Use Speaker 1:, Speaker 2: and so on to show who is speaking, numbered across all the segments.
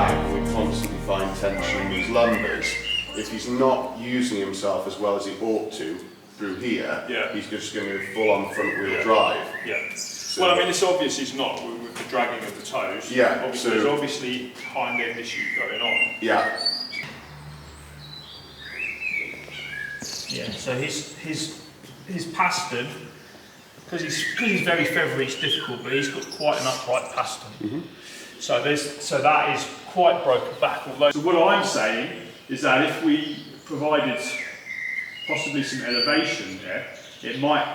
Speaker 1: back and we constantly find tension in these lumbers, if he's not using himself as well as he ought to through here, he's just going to go full on front wheel drive.
Speaker 2: So, well, I mean, it's obvious he's not with the dragging of the toes. There's obviously hind end issue going on. So his pastern, because he's very feathery, it's difficult, but he's got quite an upright pastern. So that is quite broken back. Although, so what I'm saying is that if we provided possibly some elevation there, it might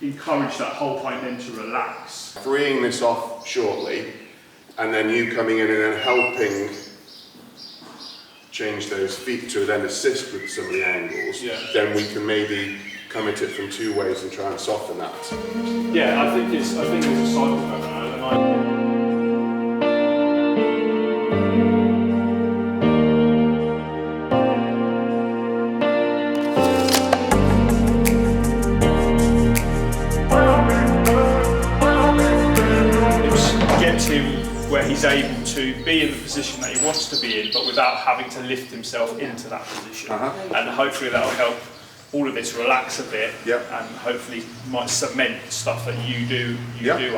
Speaker 2: encourage that whole hind end to relax.
Speaker 1: Freeing this off shortly, and then you coming in and then helping change those feet to then assist with some of the angles, then we can maybe come at it from two ways and try and soften that.
Speaker 2: I think it's a cycle going on. Where he's able to be in the position that he wants to be in, but without having to lift himself into that position. And hopefully that will help all of this relax a bit, and hopefully might cement stuff that you do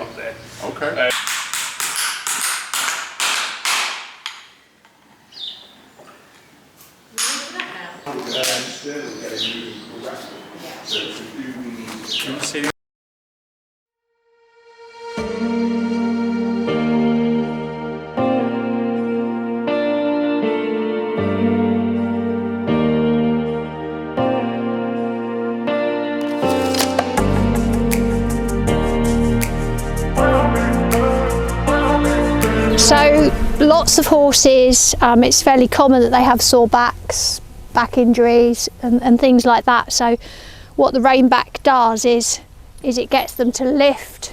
Speaker 2: up there.
Speaker 1: Okay.
Speaker 3: So lots of horses, it's fairly common that they have sore backs, back injuries and things like that. So what the rein back does is it gets them to lift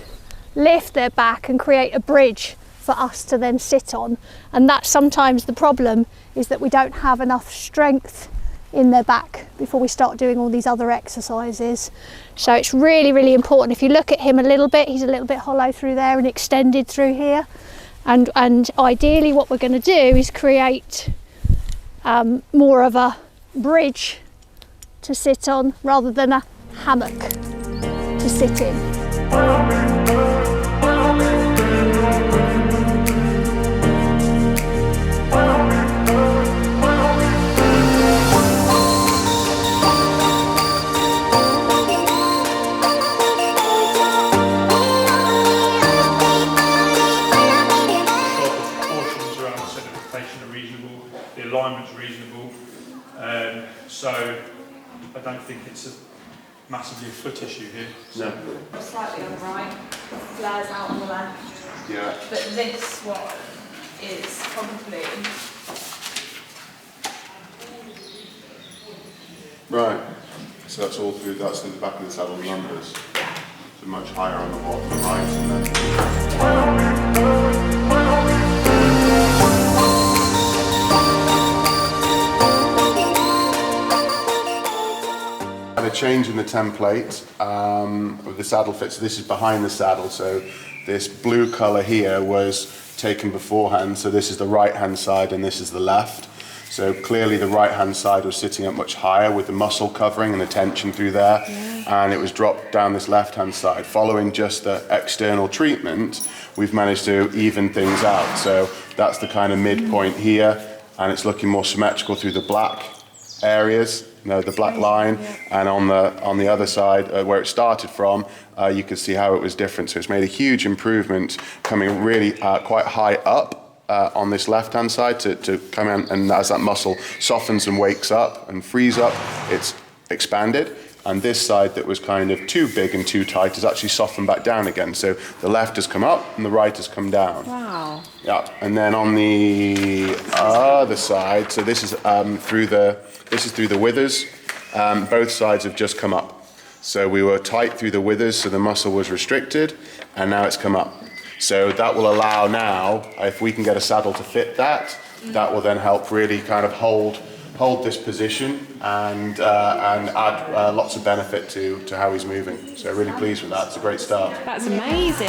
Speaker 3: their back and create a bridge for us to then sit on. And that's sometimes the problem, is that we don't have enough strength in their back before we start doing all these other exercises. So it's really, really important. If you look at him a little bit, he's a little bit hollow through there and extended through here. And ideally what we're going to do is create more of a bridge to sit on rather than a hammock to sit in.
Speaker 2: The alignment's reasonable, so I don't think it's a massively a foot issue here.
Speaker 1: No.
Speaker 4: Slightly on the right, flares out on the left. But this one is probably
Speaker 1: right. So that's all through. That's in the back of the saddle numbers. So much higher on the bottom right, and then. A change in the template of the saddle fit. So this is behind the saddle. So this blue colour here was taken beforehand. So this is the right hand side and this is the left. So clearly the right hand side was sitting up much higher with the muscle covering and the tension through there, and it was dropped down this left hand side. Following just the external treatment, we've managed to even things out. So that's the kind of midpoint here, and it's looking more symmetrical through the black areas, the black line, and on the other side where it started from, you can see how it was different. So it's made a huge improvement, coming really quite high up on this left hand side to come in, and as that muscle softens and wakes up and frees up, it's expanded. And this side that was kind of too big and too tight has actually softened back down again. So the left has come up and the right has come down.
Speaker 4: Wow.
Speaker 1: Yeah, and then on the other side, so this is through the withers. Both sides have just come up. So we were tight through the withers, so the muscle was restricted, and now it's come up. So that will allow now, if we can get a saddle to fit that, that will then help really kind of hold this position and add lots of benefit to how he's moving. So really pleased with that. It's a great start.
Speaker 4: That's amazing.